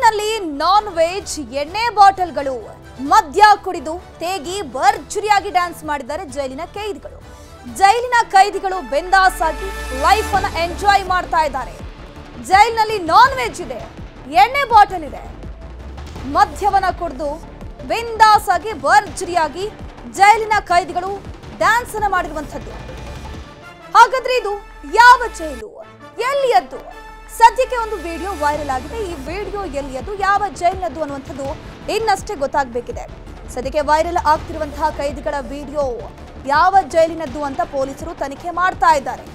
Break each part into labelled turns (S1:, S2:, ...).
S1: ಜೈಲಿನಲ್ಲಿ non veg ಎಣ್ಣೆ ಬಾಟಲ್ಗಳು ಮದ್ಯ ಕುಡಿದು ತೇಗಿ ಭರ್ಜರಿಯಾಗಿ ಡ್ಯಾನ್ಸ್ ಮಾಡಿದ್ದಾರೆ ಜೈಲಿನ ಕೈದಿಗಳು. ಜೈಲಿನ ಕೈದಿಗಳು ಬಿಂದಾಸ್ ಆಗಿ ಲೈಫ್ ಅನ್ನು ಎಂಜಾಯ್ ಮಾಡ್ತಾ ಇದ್ದಾರೆ. ಜೈಲಿನಲ್ಲಿ ನಾನ್ ವೆಜ್ ಇದೆ, ಎಣ್ಣೆ ಬಾಟಲ್ ಇದೆ, ಮದ್ಯವನ್ನ ಕುಡಿದು ಬಿಂದಾಸ್ ಆಗಿ ಭರ್ಜರಿಯಾಗಿ ಜೈಲಿನ ಕೈದಿಗಳು ಡ್ಯಾನ್ಸ್ ಅನ್ನು ಮಾಡಿರುವಂತದ್ದು. ಹಾಗಾದ್ರೆ ಇದು ಯಾವ ಜೈಲು, ಎಲ್ಲಿಯದ್ದು? ಸದ್ಯಕ್ಕೆ ಒಂದು ವಿಡಿಯೋ ವೈರಲ್ ಆಗಿದೆ. ಈ ವಿಡಿಯೋ ಎಲ್ಲಿಯದ್ದು, ಯಾವ ಜೈಲಿನದ್ದು ಅನ್ನುವಂಥದ್ದು ಇನ್ನಷ್ಟೇ ಗೊತ್ತಾಗಬೇಕಿದೆ. ಸದ್ಯಕ್ಕೆ ವೈರಲ್ ಆಗ್ತಿರುವಂತಹ ಕೈದಿಗಳ ವಿಡಿಯೋ ಯಾವ ಜೈಲಿನದ್ದು ಅಂತ ಪೊಲೀಸರು ತನಿಖೆ ಮಾಡ್ತಾ ಇದ್ದಾರೆ.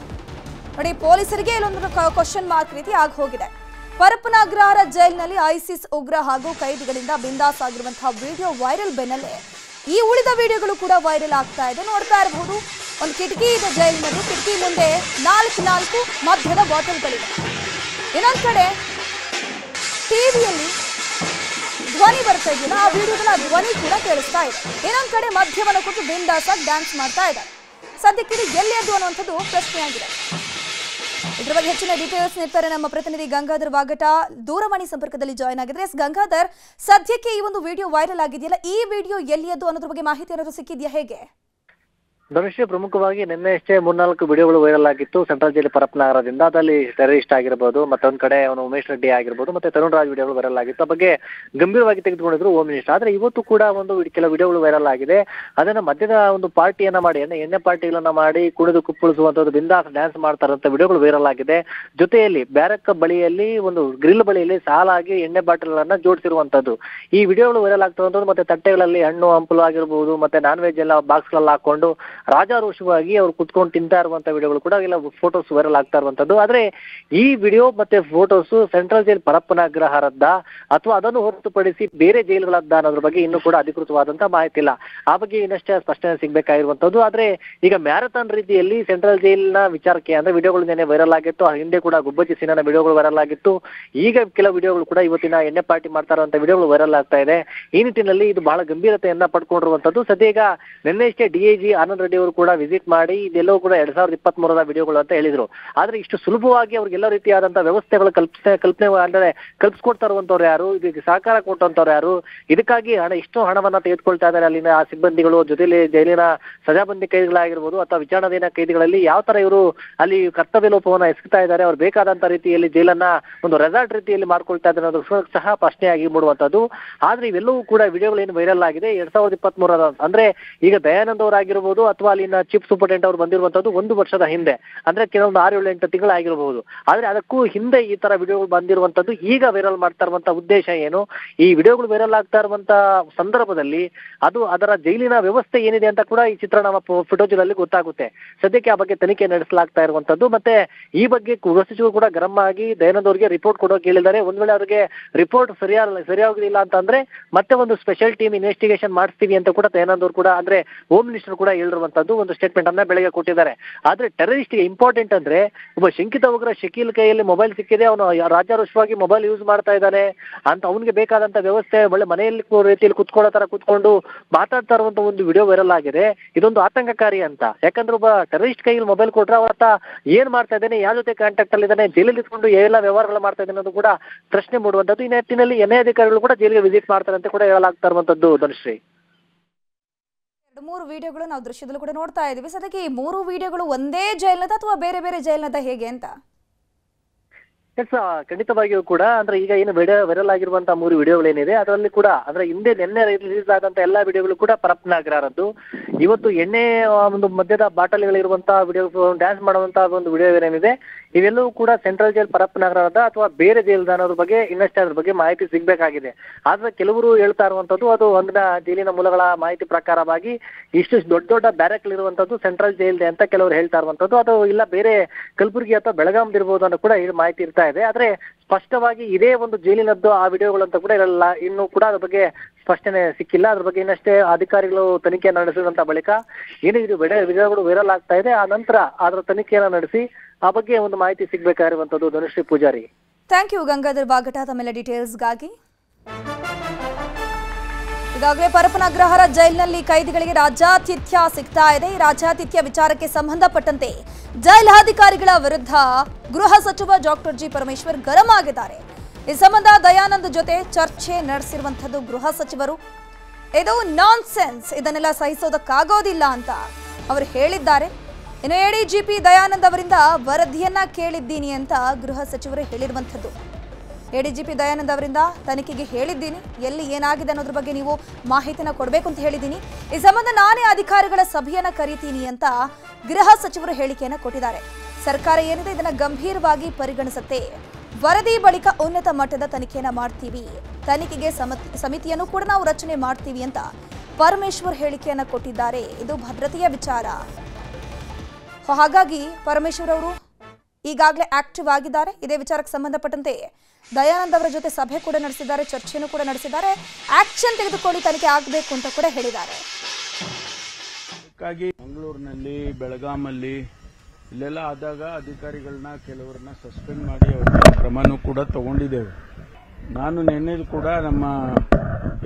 S1: ನೋಡಿ, ಪೊಲೀಸರಿಗೆ ಇಲ್ಲೊಂದು ಕ್ವಶನ್ ಮಾರ್ಕ್ ರೀತಿ ಆಗಿ ಹೋಗಿದೆ. ಪರಪ್ಪನಗ್ರಹಾರ ಜೈಲಿನಲ್ಲಿ ಐಸಿಸ್ ಉಗ್ರ ಹಾಗೂ ಕೈದಿಗಳಿಂದ ಬಿಂದಾಸ್ ಆಗಿರುವಂತಹ ವಿಡಿಯೋ ವೈರಲ್ ಬೆನ್ನಲ್ಲೇ ಈ ಉಳಿದ ವಿಡಿಯೋಗಳು ಕೂಡ ವೈರಲ್ ಆಗ್ತಾ ಇದೆ. ನೋಡ್ತಾ ಇರಬಹುದು, ಒಂದು ಕಿಟಕಿ ಇದೆ ಜೈಲಿನಲ್ಲಿ. ಕಿಟಕಿ ಮುಂದೆ ನಾಲ್ಕು ಮದ್ಯದ ಬಾಟಲ್ಗಳಿವೆ. ಇನ್ನೊಂದ್ ಕಡೆ ಟಿವಿಯಲ್ಲಿ ಧ್ವನಿ ಬರ್ತಾ ಇದೆಯಲ್ಲ, ಆ ವಿಡಿಯೋದ ಧ್ವನಿ ಕೂಡ ಕೇಳಿಸ್ತಾ ಇದೆ. ಇನ್ನೊಂದ್ ಕಡೆ ಮದ್ಯವನ್ನು ಕೊಟ್ಟು ಬಿಂದಾಸ್ ಆಗಿ ಡ್ಯಾನ್ಸ್ ಮಾಡ್ತಾ ಇದ್ದಾರೆ. ಸದ್ಯಕ್ಕೆ ಇದು ಎಲ್ಲಿಯದ್ದು ಅನ್ನುವಂಥದ್ದು ಪ್ರಶ್ನೆಯಾಗಿದೆ. ಇದರ ಬಗ್ಗೆ ಹೆಚ್ಚಿನ ಡೀಟೇಲ್ಸ್ ನೀಡ್ತಾರೆ ನಮ್ಮ ಪ್ರತಿನಿಧಿ ಗಂಗಾಧರ್ ವಾಗಟ. ದೂರವಾಣಿ ಸಂಪರ್ಕದಲ್ಲಿ ಜಾಯ್ನ್ ಆಗಿದ್ರೆ. ಗಂಗಾಧರ್, ಸದ್ಯಕ್ಕೆ ಈ ಒಂದು ವಿಡಿಯೋ ವೈರಲ್ ಆಗಿದೆಯಲ್ಲ, ಈ ವಿಡಿಯೋ ಎಲ್ಲಿಯದ್ದು ಅನ್ನೋದ್ರ ಬಗ್ಗೆ ಮಾಹಿತಿ ಏನಾದರೂ ಸಿಕ್ಕಿದೆಯಾ, ಹೇಗೆ?
S2: ಧನುಷ್, ಪ್ರಮುಖವಾಗಿ ನಿನ್ನೆಷ್ಟೇ 3-4 ವಿಡಿಯೋಗಳು ವೈರಲ್ ಆಗಿತ್ತು ಸೆಂಟ್ರಲ್ ಜೈಲು ಪರಪ್ಪನಗರದಿಂದ. ಅದರಲ್ಲಿ ಟೆರರಿಸ್ಟ್ ಆಗಿರ್ಬೋದು, ಮತ್ತೊಂದ್ ಕಡೆ ಅವನು ಉಮೇಶ್ ರೆಡ್ಡಿ ಆಗಿರ್ಬೋದು, ಮತ್ತೆ ತರುಣ್ ರಾಜ್ ವಿಡಿಯೋಗಳು ವೈರಲ್ ಆಗಿತ್ತು. ಆ ಬಗ್ಗೆ ಗಂಭೀರವಾಗಿ ತೆಗೆದುಕೊಂಡಿದ್ರು ಹೋಮ್ ಮಿನಿಸ್ಟರ್. ಆದ್ರೆ ಇವತ್ತು ಕೂಡ ಕೆಲವು ವಿಡಿಯೋಗಳು ವೈರಲ್ ಆಗಿದೆ. ಅದನ್ನ ಮಧ್ಯದ ಒಂದು ಪಾರ್ಟಿಯನ್ನ ಮಾಡಿ, ಎಣ್ಣೆ ಪಾರ್ಟಿಗಳನ್ನ ಮಾಡಿ ಕುಣಿದು ಕುಪ್ಪಳಿಸುವಂತದ್ದು, ಬಿಂದಾಸ್ ಡ್ಯಾನ್ಸ್ ಮಾಡ್ತಾರಂತ ವಿಡಿಯೋಗಳು ವೈರಲ್ ಆಗಿದೆ. ಜೊತೆಯಲ್ಲಿ ಬ್ಯಾರಕ್ ಬಳಿಯಲ್ಲಿ ಒಂದು ಗ್ರಿಲ್ ಬಳಿಯಲ್ಲಿ ಸಾಲಾಗಿ ಎಣ್ಣೆ ಬಾಟಲ್ ಗಳನ್ನ ಜೋಡಿಸಿರುವಂತದ್ದು ಈ ವಿಡಿಯೋಗಳು ವೈರಲ್ ಆಗ್ತಿರುವಂತದ್ದು. ಮತ್ತೆ ತಟ್ಟೆಗಳಲ್ಲಿ ಹಣ್ಣು ಹಂಪಲು ಆಗಿರ್ಬೋದು, ಮತ್ತೆ ನಾನ್ ವೆಜ್ ಎಲ್ಲ ಬಾಕ್ಸ್ ಗಳಲ್ಲಿ ಹಾಕೊಂಡು ರಾಜಾರೋಷವಾಗಿ ಅವ್ರು ಕುತ್ಕೊಂಡು ತಿಂತಾ ಇರುವಂತ ವಿಡಿಯೋಗಳು ಕೂಡ ಎಲ್ಲ ಫೋಟೋಸ್ ವೈರಲ್ ಆಗ್ತಾ ಇರುವಂತದ್ದು. ಆದ್ರೆ ಈ ವಿಡಿಯೋ ಮತ್ತೆ ಫೋಟೋಸ್ ಸೆಂಟ್ರಲ್ ಜೈಲ್ ಪರಪ್ಪನಗ್ರಹಾರದ್ದ ಅಥವಾ ಅದನ್ನು ಹೊರತುಪಡಿಸಿ ಬೇರೆ ಜೈಲುಗಳದ್ದ ಅನ್ನೋದ್ರ ಬಗ್ಗೆ ಇನ್ನೂ ಕೂಡ ಅಧಿಕೃತವಾದಂತ ಮಾಹಿತಿ ಇಲ್ಲ. ಆ ಬಗ್ಗೆ ಇನ್ನಷ್ಟೇ ಸ್ಪಷ್ಟನೆ ಸಿಗ್ಬೇಕಾಗಿರುವಂತದ್ದು. ಆದ್ರೆ ಈಗ ಮ್ಯಾರಥಾನ್ ರೀತಿಯಲ್ಲಿ ಸೆಂಟ್ರಲ್ ಜೈಲಿನ ವಿಚಾರಕ್ಕೆ ಅಂದ್ರೆ ವಿಡಿಯೋಗಳು ನೆನೆ ವೈರಲ್ ಆಗಿತ್ತು. ಆ ಹಿಂದೆ ಕೂಡ ಗುಬ್ಬಚ್ಚಿ ಸೀನನ ವಿಡಿಯೋಗಳು ವೈರಲ್ ಆಗಿತ್ತು. ಈಗ ಕೆಲವು ವಿಡಿಯೋಗಳು ಕೂಡ ಇವತ್ತಿನ ಎಣ್ಣೆ ಪಾರ್ಟಿ ಮಾಡ್ತಾ ಇರುವಂತ ವಿಡಿಯೋಗಳು ವೈರಲ್ ಆಗ್ತಾ ಇದೆ. ಈ ನಿಟ್ಟಿನಲ್ಲಿ ಇದು ಬಹಳ ಗಂಭೀರತೆಯನ್ನ ಪಡ್ಕೊಂಡಿರುವಂತದ್ದು. ಸದ್ಯ ಈಗ ನಿನ್ನೆಷ್ಟೇ ಡಿಐಜಿ ಆನಂದ್ ರೆಡ್ಡಿ ಅವರು ಕೂಡ ವಿಸಿಟ್ ಮಾಡಿ ಇದೆಲ್ಲವೂ ಕೂಡ 2023ರ ವಿಡಿಯೋಗಳು ಅಂತ ಹೇಳಿದ್ರು. ಆದ್ರೆ ಇಷ್ಟು ಸುಲಭವಾಗಿ ಅವ್ರಿಗೆಲ್ಲ ರೀತಿಯಾದಂತಹ ವ್ಯವಸ್ಥೆಗಳು ಕಲ್ಪನೆ ಅಂದ್ರೆ ಕಲ್ಪಿಸ್ಕೊಡ್ತಾ ಇರುವಂತವ್ರು ಯಾರು, ಇದಕ್ಕೆ ಸಹಕಾರ ಕೊಟ್ಟಂತವ್ರು ಯಾರು, ಇದಕ್ಕಾಗಿ ಇಷ್ಟು ಹಣವನ್ನ ತೆಗೆದುಕೊಳ್ತಾ ಇದ್ದಾರೆ ಅಲ್ಲಿನ ಆ ಸಿಬ್ಬಂದಿಗಳು, ಜೊತೆಲಿ ಜೈಲಿನ ಸಜಾಬಂದಿ ಕೈದಿಗಳಾಗಿರ್ಬೋದು ಅಥವಾ ವಿಚಾರಣಾಧೀನ ಕೈದಿಗಳಲ್ಲಿ ಯಾವ ತರ ಇವರು ಅಲ್ಲಿ ಕರ್ತವ್ಯ ಲೋಪವನ್ನ ಎಸಗ್ತಾ ಇದ್ದಾರೆ, ಅವ್ರು ಬೇಕಾದಂತ ರೀತಿಯಲ್ಲಿ ಜೈಲನ್ನ ಒಂದು ರೆಸಾರ್ಟ್ ರೀತಿಯಲ್ಲಿ ಮಾಡ್ಕೊಳ್ತಾ ಇದ್ದಾರೆ ಅನ್ನೋದು ಸಹ ಪ್ರಶ್ನೆಯಾಗಿ ಮೂಡುವಂತದ್ದು. ಆದ್ರೆ ಇವೆಲ್ಲವೂ ಕೂಡ ವಿಡಿಯೋಗಳು ಏನು ವೈರಲ್ ಆಗಿದೆ 2023ರ ಅಂದ್ರೆ ಈಗ ದಯಾನಂದ್ ಅವರಾಗಿರ್ಬೋದು ಅಥವಾ ಅಲ್ಲಿನ ಚೀಫ್ ಸೂಪರಿಂಟೆಂಡೆಂಟ್ ಅವರು ಬಂದಿರುವಂತದ್ದು 1 ವರ್ಷದ ಹಿಂದೆ, ಅಂದ್ರೆ ಕೆಲವೊಂದು 6-7-8 ತಿಂಗಳು ಆಗಿರಬಹುದು. ಆದ್ರೆ ಅದಕ್ಕೂ ಹಿಂದೆ ಈ ತರ ವಿಡಿಯೋಗಳು ಬಂದಿರುವಂತದ್ದು. ಈಗ ವೈರಲ್ ಮಾಡ್ತಾ ಇರುವಂತ ಉದ್ದೇಶ ಏನು, ಈ ವಿಡಿಯೋಗಳು ವೈರಲ್ ಆಗ್ತಾ ಇರುವಂತ ಸಂದರ್ಭದಲ್ಲಿ ಅದು ಅದರ ಜೈಲಿನ ವ್ಯವಸ್ಥೆ ಏನಿದೆ ಅಂತ ಕೂಡ ಈ ಚಿತ್ರಣ ಫುಟೇಜಲ್ಲಿ ಗೊತ್ತಾಗುತ್ತೆ. ಸದ್ಯಕ್ಕೆ ಆ ಬಗ್ಗೆ ತನಿಖೆ ನಡೆಸಲಾಗ್ತಾ ಇರುವಂತದ್ದು. ಮತ್ತೆ ಈ ಬಗ್ಗೆ ಗೃಹ ಸಚಿವರು ಕೂಡ ಗರಂ ಆಗಿ ದಯಾನಂದ್ ಅವರಿಗೆ ರಿಪೋರ್ಟ್ ಕೊಡೋಕೆ ಹೇಳಿದ್ದಾರೆ. ಒಂದ್ ವೇಳೆ ಅವರಿಗೆ ರಿಪೋರ್ಟ್ ಸರಿಯಾಗಿಲ್ಲ ಅಂತಂದ್ರೆ ಮತ್ತೆ ಒಂದು ಸ್ಪೆಷಲ್ ಟೀಮ್ ಇನ್ವೆಸ್ಟಿಗೇಷನ್ ಮಾಡಿಸ್ತೀವಿ ಅಂತ ಕೂಡ ದಯಾನಂದ್ ಅವರು ಕೂಡ ಅಂದ್ರೆ ಹೋಮ್ ಮಿನಿಸ್ಟರ್ ಕೂಡ ಹೇಳಿರುವಂತದ್ದು ಒಂದು ಸ್ಟೇಟ್ಮೆಂಟ್ ಅನ್ನ ಬೆಳಗ್ಗೆ ಕೊಟ್ಟಿದ್ದಾರೆ. ಆದ್ರೆ ಟೆರರಿಸ್ಟ್ ಗೆ ಇಂಪಾರ್ಟೆಂಟ್ ಅಂದ್ರೆ ಒಬ್ಬ ಶಂಕಿತ ಉಗ್ರ ಶಕೀಲ್ ಕೈಯಲ್ಲಿ ಮೊಬೈಲ್ ಸಿಕ್ಕಿದೆ, ಅವನು ರಾಜಾರೋಷವಾಗಿ ಮೊಬೈಲ್ ಯೂಸ್ ಮಾಡ್ತಾ ಇದ್ದಾನೆ ಅಂತ ಅವನಿಗೆ ಬೇಕಾದಂತ ವ್ಯವಸ್ಥೆ ಒಳ್ಳೆ ಮನೆಯಲ್ಲಿ ರೀತಿಯಲ್ಲಿ ಕುತ್ಕೊಳ್ಳೋ ತರ ಕುತ್ಕೊಂಡು ಮಾತಾಡ್ತಾ ಇರುವಂತ ಒಂದು ವಿಡಿಯೋ ವೈರಲ್ ಆಗಿದೆ. ಇದೊಂದು ಆತಂಕಕಾರಿ ಅಂತ. ಯಾಕಂದ್ರೆ ಒಬ್ಬ ಟೆರರಿಸ್ಟ್ ಕೈಯಲ್ಲಿ ಮೊಬೈಲ್ ಕೊಟ್ರೆ ಅವತ್ತ ಏನ್ ಮಾಡ್ತಾ ಇದ್ದಾನೆ, ಯಾರ ಜೊತೆ ಕಾಂಟ್ಯಾಕ್ಟ್ ಅಲ್ಲಿ ಇದ್ದಾನೆ, ಜೈಲಲ್ಲಿ ಇಟ್ಕೊಂಡು ಎಲ್ಲ ವ್ಯವಹಾರಗಳು ಮಾಡ್ತಾ ಇದ್ದಾನೆ ಅನ್ನೋದು ಕೂಡ ಪ್ರಶ್ನೆ ಮೂಡುವಂತದ್ದು. ಈ ನಿಟ್ಟಿನಲ್ಲಿ ಎನ್ಐ ಅಧಿಕಾರಿಗಳು ಕೂಡ ಜೈಲಿಗೆ ವಿಸಿಟ್ ಮಾಡ್ತಾರೆ ಅಂತ ಕೂಡ ಹೇಳಲಾಗ್ತಾ ಇರುವಂತದ್ದು. ಧನುಶ್ರೀ,
S1: 3 ವಿಡಿಯೋಗಳು ನಾವು ದೃಶ್ಯದಲ್ಲೂ ಕೂಡ ನೋಡ್ತಾ ಇದೀವಿ. ಸದ್ಯಕ್ಕೆ ಈ 3 ವಿಡಿಯೋಗಳು ಒಂದೇ ಜೈಲಿನದ ಅಥವಾ ಬೇರೆ ಬೇರೆ ಜೈಲಿನದ, ಹೇಗೆ ಅಂತ?
S2: ಖಂಡಿತವಾಗಿಯೂ ಕೂಡ ಅಂದ್ರೆ ಈಗ ಏನು ವೈರಲ್ ಆಗಿರುವಂತಹ 3 ವಿಡಿಯೋಗಳೇನಿದೆ ಅದರಲ್ಲಿ ಕೂಡ ಅಂದ್ರೆ ಹಿಂದೆ ನಿನ್ನೆ ರಿಲೀಸ್ ಆದಂತ ಎಲ್ಲಾ ವಿಡಿಯೋಗಳು ಕೂಡ ಪರಪ್ಪನಗ್ರಹಾರದ್ದು. ಇವತ್ತು ಎಣ್ಣೆ ಒಂದು ಮಧ್ಯದ ಬಾಟಲಿಗಳಿರುವಂತಹ ವಿಡಿಯೋ, ಡ್ಯಾನ್ಸ್ ಮಾಡುವಂತಹ ಒಂದು ವಿಡಿಯೋ ಏನಿದೆ ಇವೆಲ್ಲವೂ ಕೂಡ ಸೆಂಟ್ರಲ್ ಜೈಲ್ ಪರಪ್ಪನಗರದ ಅಥವಾ ಬೇರೆ ಜೈಲ್ದ ಅನ್ನೋದ್ರ ಬಗ್ಗೆ ಇನ್ನಷ್ಟೇ ಅದ್ರ ಬಗ್ಗೆ ಮಾಹಿತಿ ಸಿಗ್ಬೇಕಾಗಿದೆ. ಆದ್ರೆ ಕೆಲವರು ಹೇಳ್ತಾ ಇರುವಂತದ್ದು ಅದು ಒಂದಿನ ಜೈಲಿನ ಮೂಲಗಳ ಮಾಹಿತಿ ಪ್ರಕಾರವಾಗಿ ಇಷ್ಟು ದೊಡ್ಡ ಬ್ಯಾರಕ್ಲಿರುವಂತದ್ದು ಸೆಂಟ್ರಲ್ ಜೈಲ್ದೆ ಅಂತ ಕೆಲವರು ಹೇಳ್ತಾ ಇರುವಂತದ್ದು. ಅದು ಇಲ್ಲ ಬೇರೆ ಕಲಬುರಗಿ ಅಥವಾ ಬೆಳಗಾಂ ಇರ್ಬೋದು ಅನ್ನೋ ಕೂಡ ಮಾಹಿತಿ ಇರ್ತಾ ಇದೆ. ಆದ್ರೆ ಸ್ಪಷ್ಟವಾಗಿ ಇದೇ ಒಂದು ಜೈಲಿನದ್ದು ಆ ವಿಡಿಯೋಗಳಂತ ಕೂಡ ಇರಲ್ಲ. ಇನ್ನು ಕೂಡ ಅದ್ರ ಬಗ್ಗೆ ಸ್ಪಷ್ಟನೆ ಸಿಕ್ಕಿಲ್ಲ. ಅದ್ರ ಬಗ್ಗೆ ಇನ್ನಷ್ಟೇ ಅಧಿಕಾರಿಗಳು ತನಿಖೆಯನ್ನು ನಡೆಸಿದಂತ ಬಳಿಕ ಏನು ಇದು ವಿಡಿಯೋಗಳು ವೈರಲ್ ಆಗ್ತಾ ಇದೆ, ಆ ನಂತರ ಅದರ ತನಿಖೆಯನ್ನು ನಡೆಸಿ ಆ ಬಗ್ಗೆ ಒಂದು ಮಾಹಿತಿ ಸಿಗ್ಬೇಕಾಗಿರುವಂತದ್ದು. ಧನುಶ್ರೀ ಪೂಜಾರಿ,
S1: ಥ್ಯಾಂಕ್ ಯು ಗಂಗಾಧರ್ ವಾಗಟ ತಮ್ಮೆಲ್ಲ ಡೀಟೇಲ್ಸ್ಗಾಗಿ. ಈಗಾಗಲೇ ಪರಪ್ಪನಗ್ರಹಾರ ಜೈಲಿನಲ್ಲಿ ಕೈದಿಗಳಿಗೆ ರಾಜ್ಯಾತಿಥ್ಯ ಸಿಗ್ತಾ ಇದೆ. ಈ ರಾಜ್ಯಾತಿಥ್ಯ ವಿಚಾರಕ್ಕೆ ಸಂಬಂಧಪಟ್ಟಂತೆ ಜೈಲಾಧಿಕಾರಿಗಳ ವಿರುದ್ಧ ಗೃಹ ಸಚಿವ ಡಾಕ್ಟರ್ ಜಿ ಪರಮೇಶ್ವರ್ ಗರಂ ಆಗಿದ್ದಾರೆ. ಈ ಸಂಬಂಧ ದಯಾನಂದ್ ಜೊತೆ ಚರ್ಚೆ ನಡೆಸಿರುವಂತದ್ದು ಗೃಹ ಸಚಿವರು. ಇದು ನಾನ್ಸೆನ್ಸ್, ಇದನ್ನೆಲ್ಲ ಸಹಿಸೋದಕ್ಕಾಗೋದಿಲ್ಲ ಅಂತ ಅವರು ಹೇಳಿದ್ದಾರೆ. ಇನ್ನು ಎಡಿಜಿಪಿ ದಯಾನಂದ್ ಅವರಿಂದ ವರದಿಯನ್ನ ಕೇಳಿದ್ದೀನಿ ಅಂತ ಗೃಹ ಸಚಿವರು ಹೇಳಿರುವಂಥದ್ದು. ಎಡಿಜಿಪಿ ದಯಾನಂದ್ ಅವರಿಂದ ತನಿಖೆಗೆ ಹೇಳಿದ್ದೀನಿ, ಎಲ್ಲಿ ಏನಾಗಿದೆ ಅನ್ನೋದ್ರ ಬಗ್ಗೆ ನೀವು ಮಾಹಿತಿನ ಕೊಡಬೇಕು ಅಂತ ಹೇಳಿದ್ದೀನಿ. ಈ ಸಂಬಂಧ ನಾನೇ ಅಧಿಕಾರಿಗಳ ಸಭೆಯನ್ನ ಕರೀತೀನಿ ಅಂತ ಗೃಹ ಸಚಿವರು ಹೇಳಿಕೆಯನ್ನ ಕೊಟ್ಟಿದ್ದಾರೆ. ಸರ್ಕಾರ ಏನಿದೆ ಇದನ್ನ ಗಂಭೀರವಾಗಿ ಪರಿಗಣಿಸುತ್ತೆ. ವರದಿ ಬಳಿಕ ಉನ್ನತ ಮಟ್ಟದ ತನಿಖೆಯನ್ನ ಮಾಡ್ತೀವಿ, ತನಿಖೆಗೆ ಸಮಿತಿಯನ್ನು ಕೂಡ ನಾವು ರಚನೆ ಮಾಡ್ತೀವಿ ಅಂತ ಪರಮೇಶ್ವರ್ ಹೇಳಿಕೆಯನ್ನ ಕೊಟ್ಟಿದ್ದಾರೆ. ಇದು ಭದ್ರತೆಯ ವಿಚಾರ. ಹಾಗಾಗಿ ಪರಮೇಶ್ವರ್ ಅವರು ಈಗಾಗಲೇ ಆಕ್ಟಿವ್ ಆಗಿದ್ದಾರೆ. ಇದೇ ವಿಚಾರಕ್ಕೆ ಸಂಬಂಧಪಟ್ಟಂತೆ ದಯಾನಂದ್ ಅವರ ಜೊತೆ ಸಭೆ ಕೂಡ ನಡೆಸಿದ್ದಾರೆ, ಚರ್ಚೆಯನ್ನು ಕೂಡ ನಡೆಸಿದ್ದಾರೆ. ಆಕ್ಷನ್ ತೆಗೆದುಕೊಳ್ಳಿ, ತನಿಖೆ ಆಗಬೇಕು ಅಂತ ಕೂಡ ಹೇಳಿದ್ದಾರೆ.
S3: ಹಾಗಾಗಿ ಮಂಗಳೂರಿನಲ್ಲಿ, ಬೆಳಗಾಮಲ್ಲಿ ಇಲ್ಲೆಲ್ಲ ಆದಾಗ ಅಧಿಕಾರಿಗಳನ್ನ ಕೆಲವರನ್ನ ಸಸ್ಪೆಂಡ್ ಮಾಡಿ ಅವ್ರ ಕ್ರಮನೂ ಕೂಡ ತಗೊಂಡಿದ್ದೇವೆ. ನಾನು ನಿನ್ನೆ ಕೂಡ ನಮ್ಮ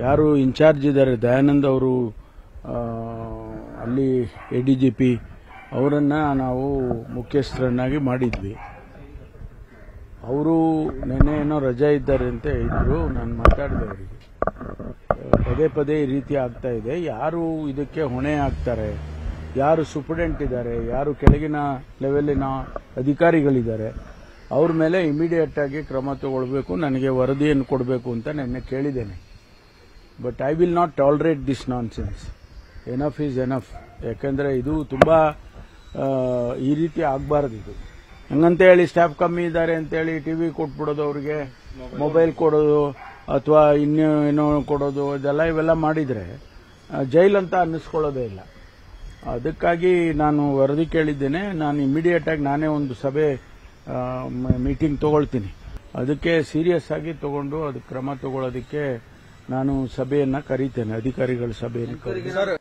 S3: ಯಾರು ಇನ್ಚಾರ್ಜ್ ಇದ್ದಾರೆ ದಯಾನಂದ್ ಅವರು, ಅಲ್ಲಿ ಎಡಿಜಿಪಿ ಅವರನ್ನ ನಾವು ಮುಖ್ಯಸ್ಥರನ್ನಾಗಿ ಮಾಡಿದ್ವಿ. ಅವರು ನಿನ್ನೆ ಏನೋ ರಜೆ ಇದ್ದಾರೆ ಅಂತ ಇದ್ರು. ನಾನು ಮಾತಾಡಿದೆ ಅವರಿಗೆ, ಪದೇ ಪದೇ ಈ ರೀತಿ ಆಗ್ತಾ ಇದೆ, ಯಾರು ಇದಕ್ಕೆ ಹೊಣೆ ಆಗ್ತಾರೆ, ಯಾರು ಸೂಪರ್ಡೆಂಟ್ ಇದ್ದಾರೆ, ಯಾರು ಕೆಳಗಿನ ಲೆವೆಲಿನ ಅಧಿಕಾರಿಗಳಿದ್ದಾರೆ, ಅವ್ರ ಮೇಲೆ ಇಮಿಡಿಯೇಟ್ ಆಗಿ ಕ್ರಮ ತಗೊಳ್ಬೇಕು, ನನಗೆ ವರದಿಯನ್ನು ಕೊಡಬೇಕು ಅಂತ ನಿನ್ನೆ ಕೇಳಿದ್ದೇನೆ. But I will not tolerate this nonsense. Enough is enough. ಯಾಕೆಂದ್ರೆ ಇದು ತುಂಬಾ ಈ ರೀತಿ ಆಗಬಾರ್ದು. ಇದು ಹಂಗಂತ ಹೇಳಿ ಸ್ಟಾಫ್ ಕಮ್ಮಿ ಇದ್ದಾರೆ ಅಂತೇಳಿ ಟಿವಿ ಕೊಟ್ಬಿಡೋದು, ಅವ್ರಿಗೆ ಮೊಬೈಲ್ ಕೊಡೋದು ಅಥವಾ ಇನ್ನೇನೋ ಕೊಡೋದು, ಇವೆಲ್ಲ ಮಾಡಿದ್ರೆ ಜೈಲ್ ಅಂತ ಅನ್ನಿಸ್ಕೊಳ್ಳೋದೇ ಇಲ್ಲ. ಅದಕ್ಕಾಗಿ ನಾನು ವರದಿ ಕೇಳಿದ್ದೇನೆ. ನಾನು ಇಮಿಡಿಯೇಟ್ ಆಗಿ ನಾನೇ ಒಂದು ಸಭೆ ಮೀಟಿಂಗ್ ತಗೊಳ್ತೀನಿ. ಅದಕ್ಕೆ ಸೀರಿಯಸ್ ಆಗಿ ತಗೊಂಡು ಅದಕ್ಕೆ ಕ್ರಮ ತಗೊಳ್ಳೋದಕ್ಕೆ ನಾನು ಸಭೆಯನ್ನ ಕರೀತೇನೆ, ಅಧಿಕಾರಿಗಳ ಸಭೆಯನ್ನು ಕರೀತೇನೆ.